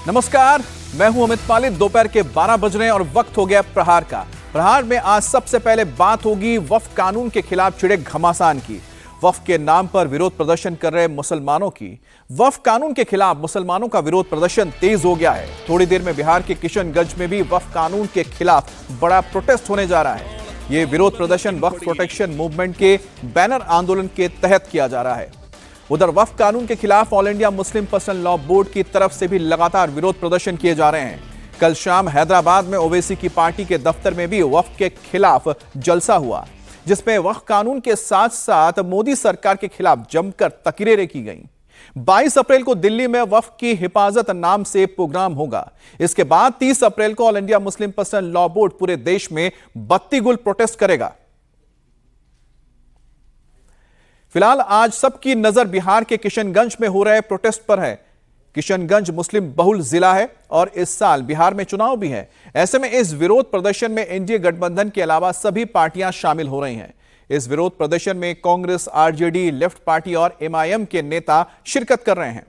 नमस्कार, मैं हूं अमित पालित। दोपहर के 12 बज रहे हैं और वक्त हो गया प्रहार का। प्रहार में आज सबसे पहले बात होगी वक्फ कानून के खिलाफ छिड़े घमासान की। वक्फ के नाम पर विरोध प्रदर्शन कर रहे मुसलमानों की। वक्फ कानून के खिलाफ मुसलमानों का विरोध प्रदर्शन तेज हो गया है। थोड़ी देर में बिहार के किशनगंज में भी वक्फ कानून के खिलाफ बड़ा प्रोटेस्ट होने जा रहा है। यह विरोध प्रदर्शन वक्फ प्रोटेक्शन मूवमेंट के बैनर आंदोलन के तहत किया जा रहा है। उधर वक्फ कानून के खिलाफ all India Muslim Personal Law board की तरफ से भी लगातार विरोध प्रदर्शन किए जा रहे हैं। कल शाम हैदराबाद में ओवैसी की पार्टी के दफ्तर में भी वक्फ के खिलाफ जलसा हुआ, जिसमें वक्फ कानून के साथ साथ मोदी सरकार के खिलाफ जमकर तकरीरें की गईं। 22 अप्रैल को दिल्ली में वक्फ की हिफाजत नाम से प्रोग्राम होगा। इसके बाद 30 अप्रैल को all India Muslim Personal Law board पूरे देश में बत्ती गुल प्रोटेस्ट करेगा। फिलहाल आज सबकी नजर बिहार के किशनगंज में हो रहे प्रोटेस्ट पर है। किशनगंज मुस्लिम बहुल जिला है और इस साल बिहार में चुनाव भी है। ऐसे में इस विरोध प्रदर्शन में एनडीए गठबंधन के अलावा सभी पार्टियां शामिल हो रही हैं। इस विरोध प्रदर्शन में कांग्रेस, आरजेडी, लेफ्ट पार्टी और एमआईएम के नेता शिरकत कर रहे हैं।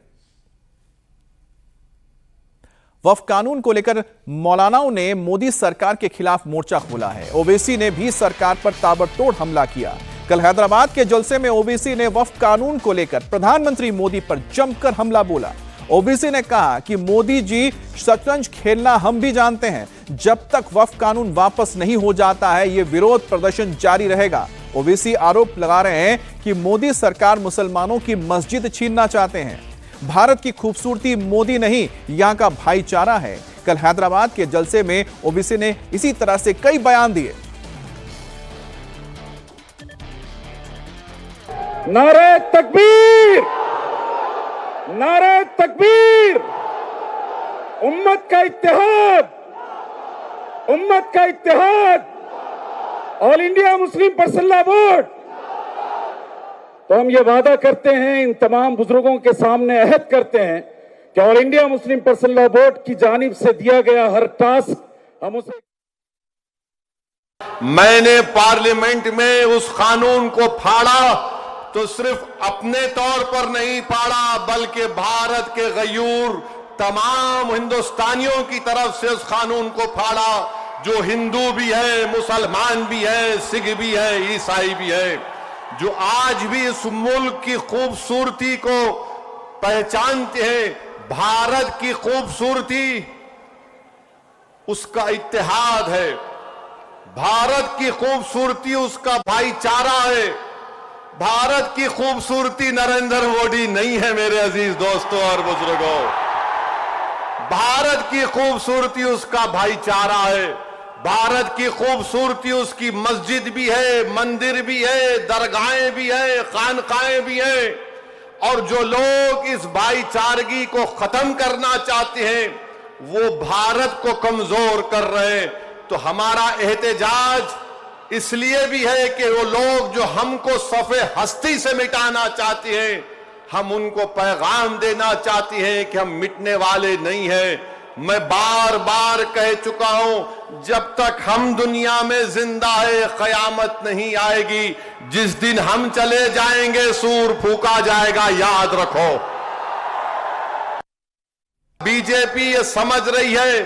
वक्फ कानून को लेकर मौलानाओं ने मोदी सरकार के खिलाफ मोर्चा खोला है। ओवैसी ने भी सरकार पर ताबड़तोड़ हमला किया। कल हैदराबाद के जलसे में ओवैसी ने वक्फ कानून को लेकर प्रधानमंत्री मोदी पर जमकर हमला बोला। ओवैसी ने कहा कि मोदी जी शतरंज खेलना हम भी जानते हैं, जब तक वक्फ कानून वापस नहीं हो जाता है यह विरोध प्रदर्शन जारी रहेगा। ओवैसी आरोप लगा रहे हैं कि मोदी सरकार मुसलमानों की मस्जिद छीनना चाहते हैं। भारत की खूबसूरती मोदी नहीं, यहां का भाईचारा है। कल हैदराबाद के जलसे में ओवैसी ने इसी तरह से कई बयान दिए। नारे तकबीर, नारे तकबीर, उम्मत का इत्तेहाद, उम्मत का इत्तेहाद, All India Muslim Personal Law Board. तो हम ये वादा करते हैं, इन तमाम बुजुर्गों के सामने अहद करते हैं कि all India Muslim Personal Law board की जानिब से दिया गया हर टास्क हम उसे। मैंने पार्लियामेंट में उस कानून को फाड़ा तो सिर्फ अपने तौर पर नहीं फाड़ा, बल्कि भारत के गयूर तमाम हिंदुस्तानियों की तरफ से उस कानून को फाड़ा, जो हिंदू भी है, मुसलमान भी है, सिख भी है, ईसाई भी है, जो आज भी इस मुल्क की खूबसूरती को पहचानते हैं। भारत की खूबसूरती उसका इत्तेहाद है, भारत की खूबसूरती उसका भाईचारा है। भारत की खूबसूरती नरेंद्र मोदी नहीं है मेरे अजीज दोस्तों और बुजुर्गों। भारत की खूबसूरती उसका भाईचारा है। भारत की खूबसूरती उसकी मस्जिद भी है, मंदिर भी है, दरगाहें भी है, खानकाएं भी है। और जो लोग इस भाईचारगी को खत्म करना चाहते हैं वो भारत को कमजोर कर रहे हैं। तो हमारा एहतजाज इसलिए भी है कि वो लोग जो हमको सफ़े हस्ती से मिटाना चाहते हैं, हम उनको पैगाम देना चाहते हैं कि हम मिटने वाले नहीं हैं। मैं बार बार कह चुका हूं, जब तक हम दुनिया में जिंदा है कयामत नहीं आएगी। जिस दिन हम चले जाएंगे सूर फूका जाएगा, याद रखो। बीजेपी ये समझ रही है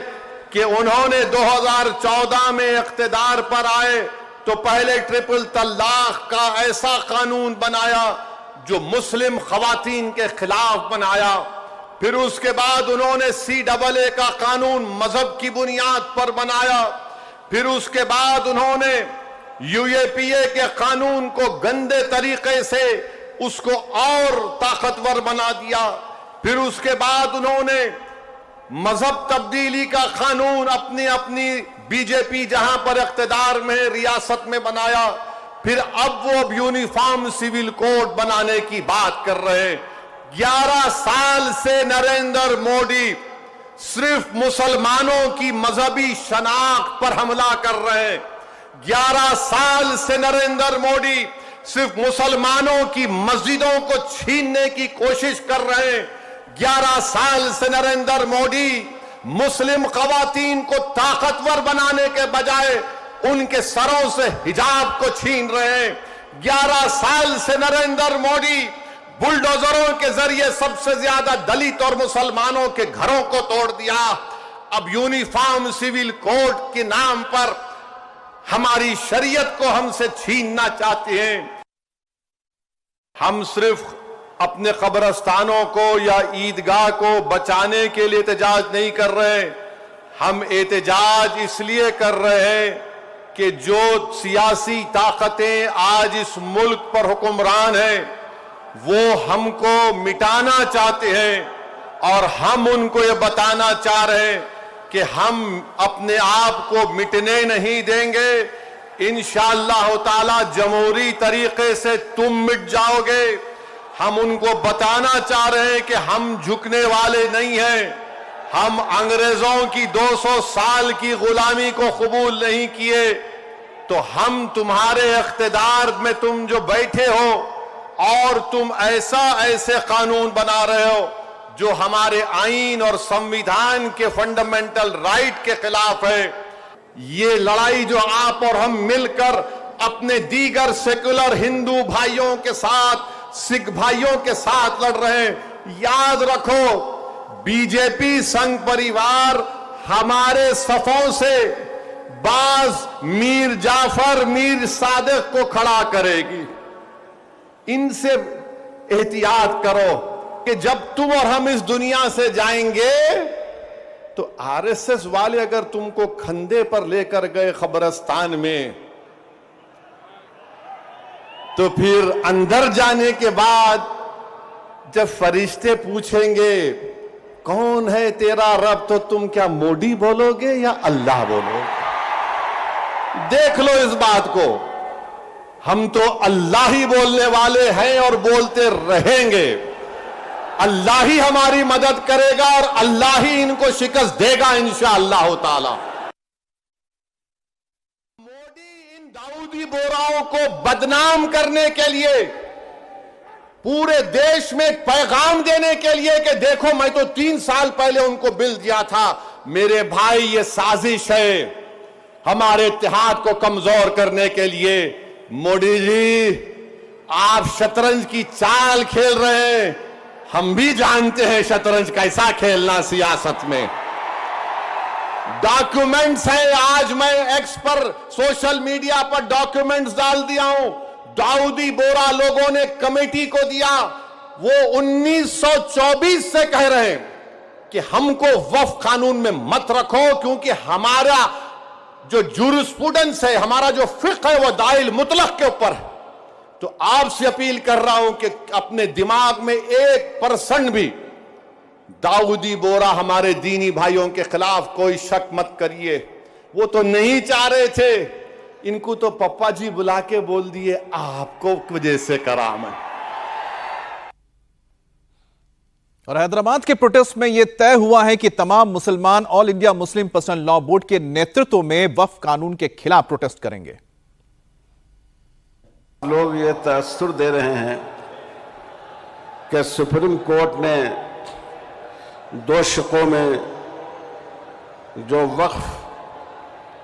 कि उन्होंने 2014 में इख्तिदार पर आए तो पहले ट्रिपल तलाक का ऐसा कानून बनाया जो मुस्लिम खवातीन के खिलाफ बनाया। फिर उसके बाद उन्होंने CAA का कानून मजहब की बुनियाद पर बनाया। फिर उसके बाद उन्होंने UAPA के कानून को गंदे तरीके से उसको और ताकतवर बना दिया। फिर उसके बाद उन्होंने मजहब तब्दीली का कानून अपनी बीजेपी जहां पर इख्तिदार में रियासत में बनाया। फिर अब वो यूनिफॉर्म सिविल कोड बनाने की बात कर रहे हैं। 11 साल से नरेंद्र मोदी सिर्फ मुसलमानों की मजहबी शनाख्त पर हमला कर रहे हैं। 11 साल से नरेंद्र मोदी सिर्फ मुसलमानों की मस्जिदों को छीनने की कोशिश कर रहे हैं। 11 साल से नरेंद्र मोदी मुस्लिम खवातीन को ताकतवर बनाने के बजाय उनके सरों से हिजाब को छीन रहे हैं। 11 साल से नरेंद्र मोदी बुलडोजरों के जरिए सबसे ज्यादा दलित और मुसलमानों के घरों को तोड़ दिया। अब यूनिफॉर्म सिविल कोड के नाम पर हमारी शरीयत को हमसे छीनना चाहते हैं। हम सिर्फ अपने कब्रस्तानों को या ईदगाह को बचाने के लिए एहतजाज नहीं कर रहे, हम एहतजाज इसलिए कर रहे हैं कि जो सियासी ताकतें आज इस मुल्क पर हुक्मरान हैं वो हमको मिटाना चाहते हैं और हम उनको ये बताना चाह रहे हैं कि हम अपने आप को मिटने नहीं देंगे। इंशाअल्लाह ताला जमहूरी तरीके से तुम मिट जाओगे। हम उनको बताना चाह रहे हैं कि हम झुकने वाले नहीं हैं। हम अंग्रेजों की 200 साल की गुलामी को कबूल नहीं किए, तो हम तुम्हारे इख्तिदार में तुम जो बैठे हो और तुम ऐसे कानून बना रहे हो जो हमारे आईन और संविधान के फंडामेंटल राइट के खिलाफ है। ये लड़ाई जो आप और हम मिलकर अपने दीगर सेकुलर हिंदू भाइयों के साथ, सिख भाइयों के साथ लड़ रहे हैं, याद रखो बीजेपी संघ परिवार हमारे सफों से बाज मीर जाफर, मीर सादिक को खड़ा करेगी। इनसे एहतियात करो कि जब तुम और हम इस दुनिया से जाएंगे तो आरएसएस वाले अगर तुमको खंदे पर लेकर गए कब्रिस्तान में, तो फिर अंदर जाने के बाद जब फरिश्ते पूछेंगे कौन है तेरा रब, तो तुम क्या मोदी बोलोगे या अल्लाह बोलोगे? देख लो इस बात को। हम तो अल्लाह ही बोलने वाले हैं और बोलते रहेंगे। अल्लाह ही हमारी मदद करेगा और अल्लाह ही इनको शिकस्त देगा इंशाअल्लाह ताला। मोदी इन दाऊदी बोराओं को बदनाम करने के लिए, पूरे देश में पैगाम देने के लिए कि देखो मैं तो 3 साल पहले उनको बिल दिया था, मेरे भाई ये साजिश है हमारे इत्तेहाद को कमजोर करने के लिए। मोदी जी आप शतरंज की चाल खेल रहे हैं, हम भी जानते हैं शतरंज कैसा खेलना सियासत में। डॉक्यूमेंट्स है, आज मैं एक्स पर सोशल मीडिया पर डॉक्यूमेंट्स डाल दिया हूं। दाऊदी बोरा लोगों ने कमेटी को दिया, वो 1924 से कह रहे हैं कि हमको वक्फ कानून में मत रखो, क्योंकि हमारा जो जूरिस्प्रूडेंस है, हमारा जो फिक्र है वो दाइल मुतलक के ऊपर है। तो आपसे अपील कर रहा हूं कि अपने दिमाग में 1% भी दाऊदी बोरा हमारे दीनी भाइयों के खिलाफ कोई शक मत करिए। वो तो नहीं चाह रहे थे, इनको तो पप्पा जी बुला के बोल दिए आपको वजह से करा मैं। और हैदराबाद के प्रोटेस्ट में यह तय हुआ है कि तमाम मुसलमान all India Muslim Personal Law board के नेतृत्व में वक्फ कानून के खिलाफ प्रोटेस्ट करेंगे। लोग ये तअस्सुर दे रहे हैं कि सुप्रीम कोर्ट ने 2 शिकों में जो वक्फ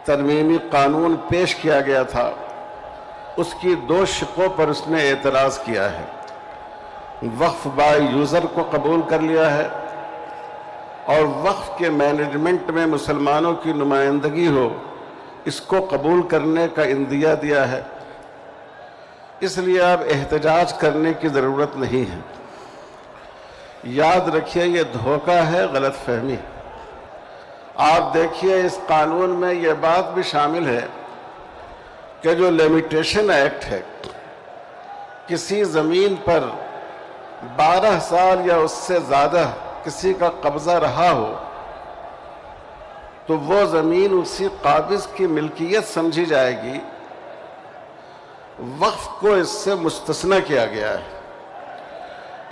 तरमीमी कानून पेश किया गया था, उसकी 2 शिकों पर उसने एतराज़ किया है। वक्फ बाय यूज़र को कबूल कर लिया है और वक्फ के मैनेजमेंट में मुसलमानों की नुमाइंदगी हो, इसको कबूल करने का इंदिया दिया है। इसलिए अब एहतजाज करने की ज़रूरत नहीं है। याद रखिए ये धोखा है, गलतफहमी। आप देखिए इस कानून में ये बात भी शामिल है कि जो लिमिटेशन एक्ट है, किसी ज़मीन पर 12 साल या उससे ज़्यादा किसी का कब्ज़ा रहा हो तो वो ज़मीन उसी काबिज़ की मिल्कियत समझी जाएगी। वक्फ को इससे मुस्तस्ना किया गया है।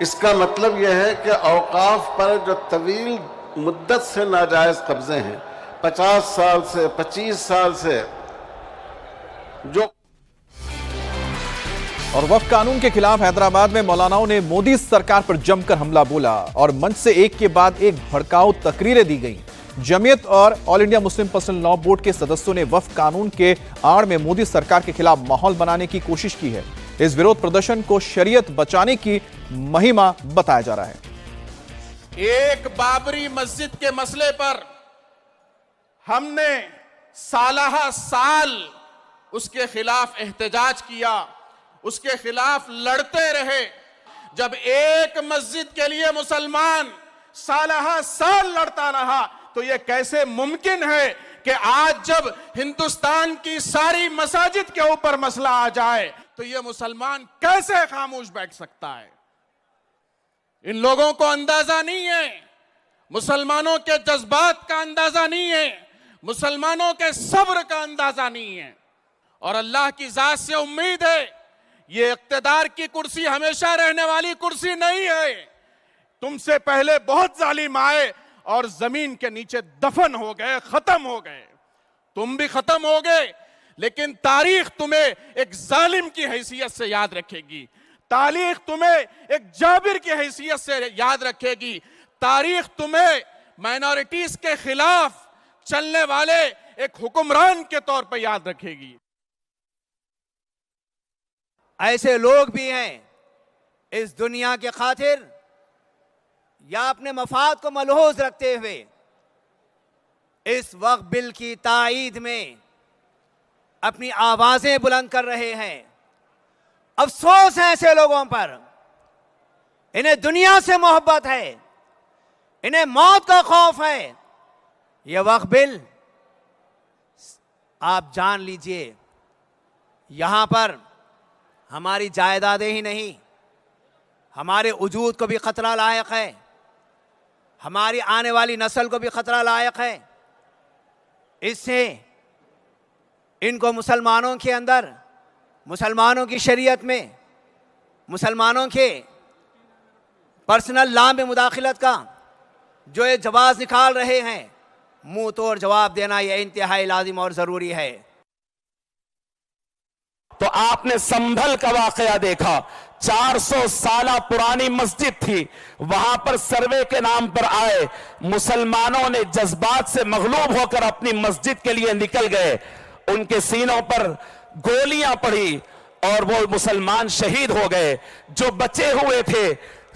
इसका मतलब यह है कि औकाफ पर जो तवील मुद्दत से नाजायज़ कब्ज़े हैं, 50 साल से 25 साल से, जो और वक्फ कानून के खिलाफ हैदराबाद में मौलानाओं ने मोदी सरकार पर जमकर हमला बोला और मंच से एक के बाद एक भड़काऊ तकरीरें दी गई। जमीयत और all India Muslim Personal Law board के सदस्यों ने वक्फ कानून के आड़ में मोदी सरकार के खिलाफ माहौल बनाने की कोशिश की है। इस विरोध प्रदर्शन को शरीयत बचाने की महिमा बताया जा रहा है। एक बाबरी मस्जिद के मसले पर हमने सालाहा साल उसके खिलाफ एहतजाज किया, उसके खिलाफ लड़ते रहे। जब एक मस्जिद के लिए मुसलमान सालाहा साल लड़ता रहा तो यह कैसे मुमकिन है कि आज जब हिंदुस्तान की सारी मसाजिद के ऊपर मसला आ जाए तो यह मुसलमान कैसे खामोश बैठ सकता है? इन लोगों को अंदाजा नहीं है, मुसलमानों के जज्बात का अंदाजा नहीं है, मुसलमानों के सब्र का अंदाजा नहीं है। और अल्लाह की जात से उम्मीद है, ये इख्तिदार की कुर्सी हमेशा रहने वाली कुर्सी नहीं है। तुमसे पहले बहुत जालिम आए और जमीन के नीचे दफन हो गए, खत्म हो गए, तुम भी खत्म हो गए, लेकिन तारीख तुम्हें एक जालिम की हैसियत से याद रखेगी, तारीख तुम्हें एक जाबिर की हैसियत से याद रखेगी, तारीख तुम्हें माइनॉरिटीज के खिलाफ चलने वाले एक हुक्मरान के तौर पर याद रखेगी। ऐसे लोग भी हैं इस दुनिया के खातिर या अपने मफाद को मलहूज रखते हुए इस वक्त बिल की ताईद में अपनी आवाजें बुलंद कर रहे हैं। अफसोस है ऐसे लोगों पर, इन्हें दुनिया से मोहब्बत है, इन्हें मौत का खौफ है। यह वक्त बिल आप जान लीजिए, यहां पर हमारी जायदादें ही नहीं, हमारे वजूद को भी खतरा लायक है, हमारी आने वाली नस्ल को भी खतरा लायक है। इससे इनको मुसलमानों के अंदर, मुसलमानों की शरीयत में, मुसलमानों के पर्सनल लॉ में मुदाखलत का जो ये जवाब निकाल रहे हैं, मुंह तोड़ जवाब देना यह इंतहाई लाजिम और जरूरी है। तो आपने संभल का वाकया देखा, 400 साल पुरानी मस्जिद थी, वहां पर सर्वे के नाम पर आए मुसलमानों ने जज्बात से मगलूब होकर अपनी मस्जिद के लिए निकल गए, उनके सीनों पर गोलियां पड़ी और वो मुसलमान शहीद हो गए। जो बचे हुए थे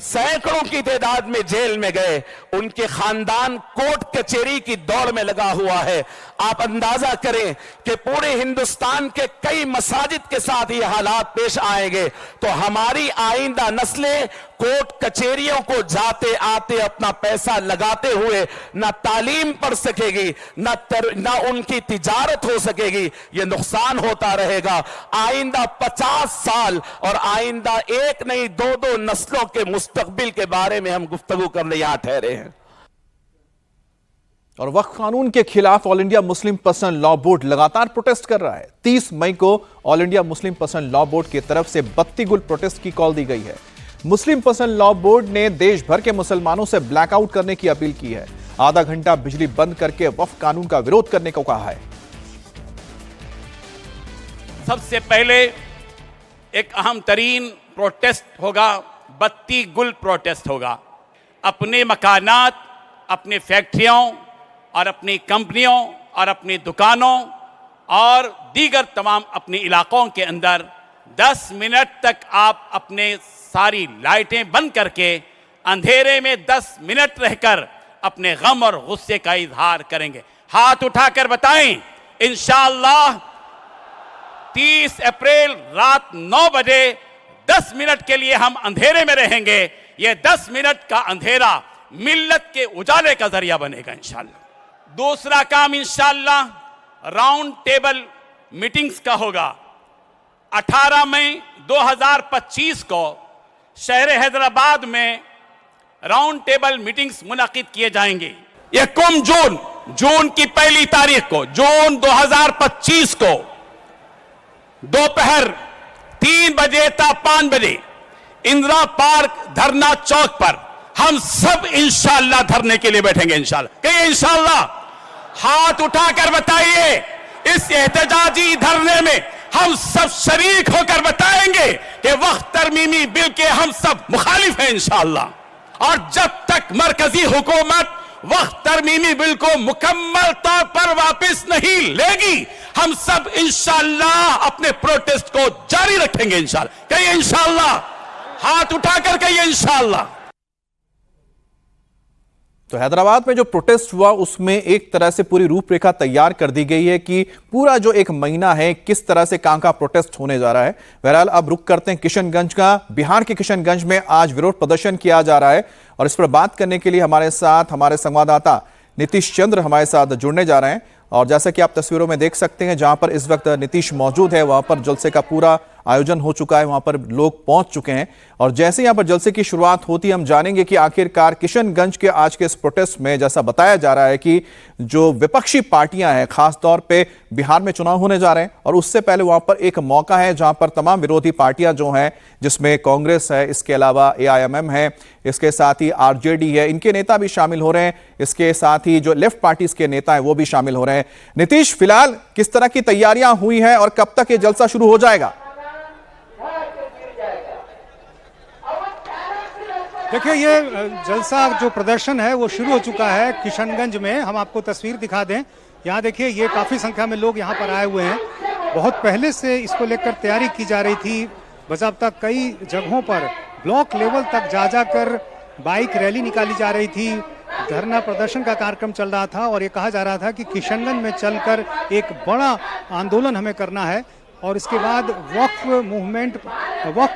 सैकड़ों की तादाद में जेल में गए, उनके खानदान कोर्ट कचहरी की दौड़ में लगा हुआ है। आप अंदाजा करें कि पूरे हिंदुस्तान के कई मसाजिद के साथ ये हालात पेश आएंगे, तो हमारी आइंदा नस्लें कोर्ट कचहरियों को जाते आते अपना पैसा लगाते हुए ना तालीम पढ़ सकेगी, ना उनकी तिजारत हो सकेगी, ये नुकसान होता रहेगा। आइंदा 50 साल और आइंदा एक नहीं दो नस्लों के मुस्तकबिल के बारे में हम गुफ्तगू करने यहां ठहरे हैं। और वक्फ कानून के खिलाफ all India Muslim Personal Law board लगातार प्रोटेस्ट कर रहा है। 30 मई को all India Muslim Personal Law board की तरफ से 32 गुल प्रोटेस्ट की कॉल दी गई है। मुस्लिम पर्सनल लॉ बोर्ड ने देश भर के मुसलमानों से ब्लैकआउट करने की अपील की है। आधा घंटा बिजली बंद करके वक्फ कानून का विरोध करने को कहा है। सबसे पहले एक अहम तरीन प्रोटेस्ट होगा, 32 गुल प्रोटेस्ट होगा। अपने मकानात, अपने फैक्ट्रियों और अपनी कंपनियों और अपनी दुकानों और दीगर तमाम अपने इलाकों के अंदर 10 मिनट तक आप अपने सारी लाइटें बंद करके अंधेरे में 10 मिनट रहकर अपने गम और गुस्से का इजहार करेंगे। हाथ उठाकर बताएं, इंशाअल्लाह 30 अप्रैल रात 9 बजे 10 मिनट के लिए हम अंधेरे में रहेंगे। यह 10 मिनट का अंधेरा मिल्लत के उजाले का जरिया बनेगा इंशाअल्लाह। दूसरा काम इंशाअल्लाह राउंड टेबल मीटिंग्स का होगा। 18 मई 2025 को शहर हैदराबाद में राउंड टेबल मीटिंग्स मुनाकिद किए जाएंगे। 1 जून की पहली तारीख को, जून 2025 को दोपहर 3 बजे था 5 बजे इंदिरा पार्क धरना चौक पर हम सब इंशाअल्लाह धरने के लिए बैठेंगे। इंशाअल्लाह कहिए इंशाअल्लाह, हाथ उठाकर बताइए। इस एहतजाजी धरने में हम सब शरीक होकर बताएंगे कि वक्त तरमीमी बिल के हम सब मुखालिफ हैं इंशाअल्लाह। और जब तक मरकजी हुकूमत वक्त तरमीमी बिल को मुकम्मल तौर पर वापस नहीं लेगी। हम सब इंशाअल्लाह अपने प्रोटेस्ट को जारी रखेंगे। इंशाअल्लाह कहिए, इंशाअल्लाह, हाथ उठाकर कहिए इंशाअल्लाह। तो हैदराबाद में जो प्रोटेस्ट हुआ उसमें एक तरह से पूरी रूपरेखा तैयार कर दी गई है कि पूरा जो एक महीना है किस तरह से कहां का प्रोटेस्ट होने जा रहा है। बहरहाल अब रुक करते हैं किशनगंज का। बिहार के किशनगंज में आज विरोध प्रदर्शन किया जा रहा है और इस पर बात करने के लिए हमारे साथ हमारे संवाददाता नीतीश चंद्र हमारे साथ जुड़ने जा रहे हैं। और जैसा कि आप तस्वीरों में देख सकते हैं, जहां पर इस वक्त नीतीश मौजूद है वहां पर जलसे का पूरा आयोजन हो चुका है, वहां पर लोग पहुंच चुके हैं और जैसे यहां पर जलसे की शुरुआत होती है हम जानेंगे कि आखिरकार किशनगंज के आज के इस प्रोटेस्ट में जैसा बताया जा रहा है कि जो विपक्षी पार्टियां हैं, खासतौर पे बिहार में चुनाव होने जा रहे हैं और उससे पहले वहां पर एक मौका है जहां पर तमाम विरोधी पार्टियां जो हैं, जिसमें कांग्रेस है, इसके अलावा AIMM है, इसके साथ ही RJD है, इनके नेता भी शामिल हो रहे हैं, इसके साथ ही जो लेफ्ट पार्टीज के नेता हैं वो भी शामिल हो रहे हैं। नीतीश, फिलहाल किस तरह की तैयारियां हुई हैं और कब तक ये जलसा शुरू हो जाएगा? देखिए, ये जलसा जो प्रदर्शन है वो शुरू हो चुका है किशनगंज में। हम आपको तस्वीर दिखा दें। यहाँ देखिए, ये काफ़ी संख्या में लोग यहाँ पर आए हुए हैं। बहुत पहले से इसको लेकर तैयारी की जा रही थी। बज़ाब्ता कई जगहों पर ब्लॉक लेवल तक जा जाकर बाइक रैली निकाली जा रही थी, धरना प्रदर्शन का कार्यक्रम चल रहा था और ये कहा जा रहा था कि किशनगंज में चलकर एक बड़ा आंदोलन हमें करना है। और इसके बाद वक्फ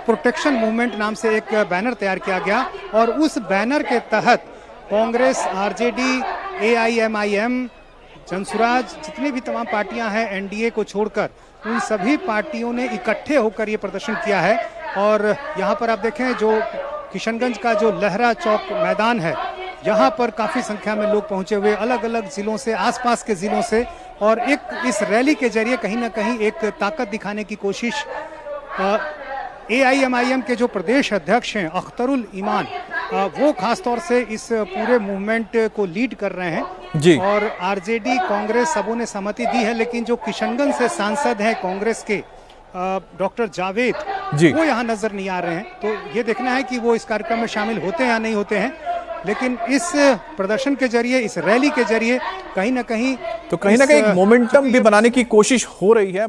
प्रोटेक्शन मूवमेंट नाम से एक बैनर तैयार किया गया और उस बैनर के तहत कांग्रेस, RJD, AIMIM, जनसुराज, जितनी भी तमाम पार्टियां हैं NDA को छोड़कर, उन सभी पार्टियों ने इकट्ठे होकर ये प्रदर्शन किया है। और यहाँ पर आप देखें, जो किशनगंज का जो लहरा चौक मैदान है, यहाँ पर काफ़ी संख्या में लोग पहुँचे हुए अलग अलग ज़िलों से, आसपास के ज़िलों से। और एक इस रैली के जरिए कहीं ना कहीं एक ताकत दिखाने की कोशिश AIMIM के जो प्रदेश अध्यक्ष हैं अख्तरुल ईमान, वो खास तौर से इस पूरे मूवमेंट को लीड कर रहे हैं जी। और RJD, कांग्रेस, सबों ने सहमति दी है, लेकिन जो किशनगंज से सांसद हैं कांग्रेस के डॉक्टर जावेद जी, वो यहाँ नजर नहीं आ रहे हैं। तो ये देखना है कि वो इस कार्यक्रम में शामिल होते हैं या नहीं होते हैं। लेकिन इस प्रदर्शन के जरिए, इस रैली के जरिए कहीं ना कहीं एक मोमेंटम भी बनाने की कोशिश हो रही है।